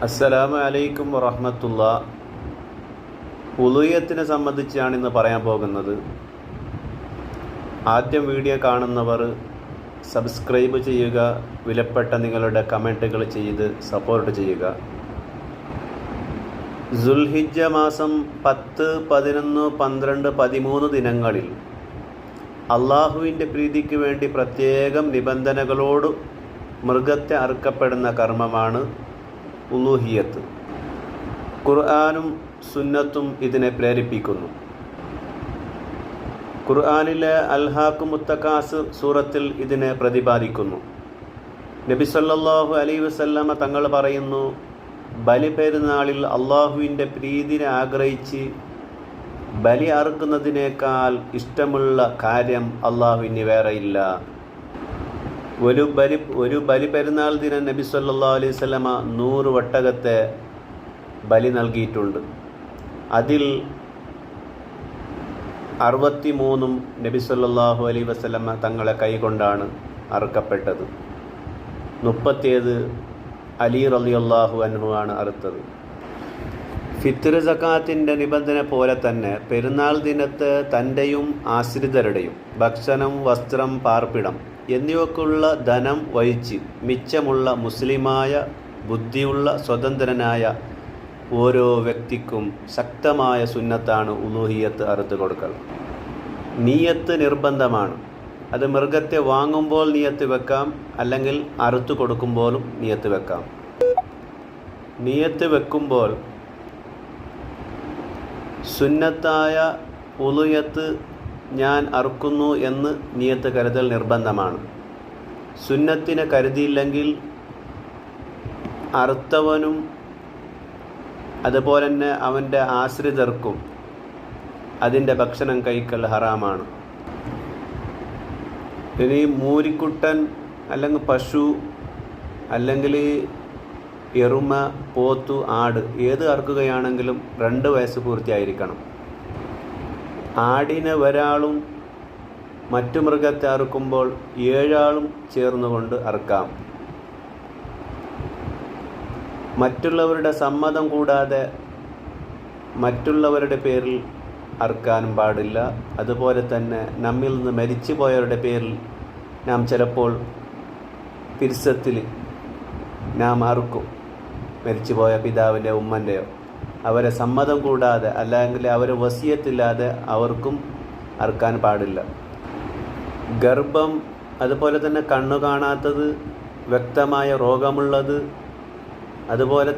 അസ്സലാമു അലൈക്കും വറഹ്മത്തുള്ളാ. ഉളുഹിയത്തിനെ സംബന്ധിച്ചാണ് ഇന്ന് പറയാൻ പോകുന്നത്. ആദ്യം വീഡിയോ കാണുന്നവർ സബ്സ്ക്രൈബ് ചെയ്യുക, വിലപ്പെട്ട നിങ്ങളുടെ കമൻറ്റുകൾ ചെയ്ത് സപ്പോർട്ട് ചെയ്യുക. ദുൽഹിജ്ജ മാസം 10, 11, 12, 13 ദിനങ്ങളിൽ അള്ളാഹുവിൻ്റെ പ്രീതിക്ക് വേണ്ടി പ്രത്യേകം നിബന്ധനകളോട് മൃഗത്തെ അറുക്കപ്പെടുന്ന കർമ്മമാണ് ഉലൂഹിയത്ത്. ഖുർആനും സുന്നത്തും ഇതിനെ പ്രേരിപ്പിക്കുന്നു. ഖുർആനിലെ അൽഹാഖുമുത്തക്കാസ് സൂറത്തിൽ ഇതിനെ പ്രതിപാദിക്കുന്നു. നബി സല്ലല്ലാഹു അലൈഹി വസല്ലമ തങ്ങൾ പറയുന്നു, ബലി പെരുന്നാളിൽ അള്ളാഹുവിൻ്റെ പ്രീതിനെ ആഗ്രഹിച്ച് ബലി അറുക്കുന്നതിനേക്കാൾ ഇഷ്ടമുള്ള കാര്യം അള്ളാഹുവിന് വേറെയില്ല. ഒരു ബലി പെരുന്നാൾ ദിനം നബി സല്ലല്ലാഹു അലൈഹി വസല്ലമ 100 ഒട്ടകത്തെ ബലി നൽകിയിട്ടുണ്ട്. അതിൽ 63 നബി സല്ലല്ലാഹു അലൈഹി വസല്ലമ തങ്ങളെ കൈകൊണ്ടാണ് അറുക്കപ്പെട്ടത്. 37 അലി റളിയല്ലാഹു അൻഹു ആണ് അറുത്തത്. ഫിത്ർ സക്കാത്തിൻ്റെ നിബന്ധന പോലെ തന്നെ പെരുന്നാൾ ദിനത്ത് തൻ്റെയും ആശ്രിതരുടെയും ഭക്ഷണം, വസ്ത്രം, പാർപ്പിടം എന്നിവയ്ക്കുള്ള ധനം വഹിച്ച് മിച്ചമുള്ള മുസ്ലിമായ ബുദ്ധിയുള്ള സ്വതന്ത്രനായ ഓരോ വ്യക്തിക്കും ശക്തമായ സുന്നത്താണ് ഉലൂഹിയത്ത് അറുത്ത് കൊടുക്കൽ. നിയ്യത്ത് നിർബന്ധമാണ്. അത് മൃഗത്തെ വാങ്ങുമ്പോൾ നിയ്യത്ത് വെക്കാം, അല്ലെങ്കിൽ അറുത്ത് കൊടുക്കുമ്പോഴും നിയ്യത്ത് വെക്കാം. നിയ്യത്ത് വെക്കുമ്പോൾ സുന്നത്തായ ഉലൂഹിയത്ത് ഞാൻ അറുക്കുന്നു എന്ന് നിയ്യത്ത് കരുതൽ നിർബന്ധമാണ്. സുന്നത്തിനെ കരുതിയില്ലെങ്കിൽ അറുത്തവനും അതുപോലെ തന്നെ അവൻ്റെ ആശ്രിതർക്കും അതിൻ്റെ ഭക്ഷണം കഴിക്കൽ ഹറാമാണ്. ഇനി മൂരിക്കുട്ടൻ അല്ലെങ്കിൽ പശു അല്ലെങ്കിൽ എറുമ, പോത്തു, ആട് ഏത് അറുക്കുകയാണെങ്കിലും 2 വയസ്സ് പൂർത്തിയായിരിക്കണം. ആടിനെ ഒരാളും മറ്റു മൃഗത്തെ അറുക്കുമ്പോൾ 7 ആളും ചേർന്നുകൊണ്ട് അറുക്കാം. മറ്റുള്ളവരുടെ സമ്മതം കൂടാതെ മറ്റുള്ളവരുടെ പേരിൽ അറുക്കാനും പാടില്ല. അതുപോലെ തന്നെ നമ്മിൽ നിന്ന് മരിച്ചു പോയവരുടെ പേരിൽ നാം ചിലപ്പോൾ പിർസത്തിൽ നാം അറുക്കും. മരിച്ചുപോയ പിതാവിൻ്റെ, ഉമ്മൻ്റെയോ അവരെ സമ്മതം കൂടാതെ അല്ലെങ്കിൽ അവരെ വസിയത്തില്ലാതെ അവർക്കും അറുക്കാൻ പാടില്ല. ഗർഭം, അതുപോലെ തന്നെ കണ്ണു കാണാത്തത്, വ്യക്തമായ രോഗമുള്ളത്, അതുപോലെ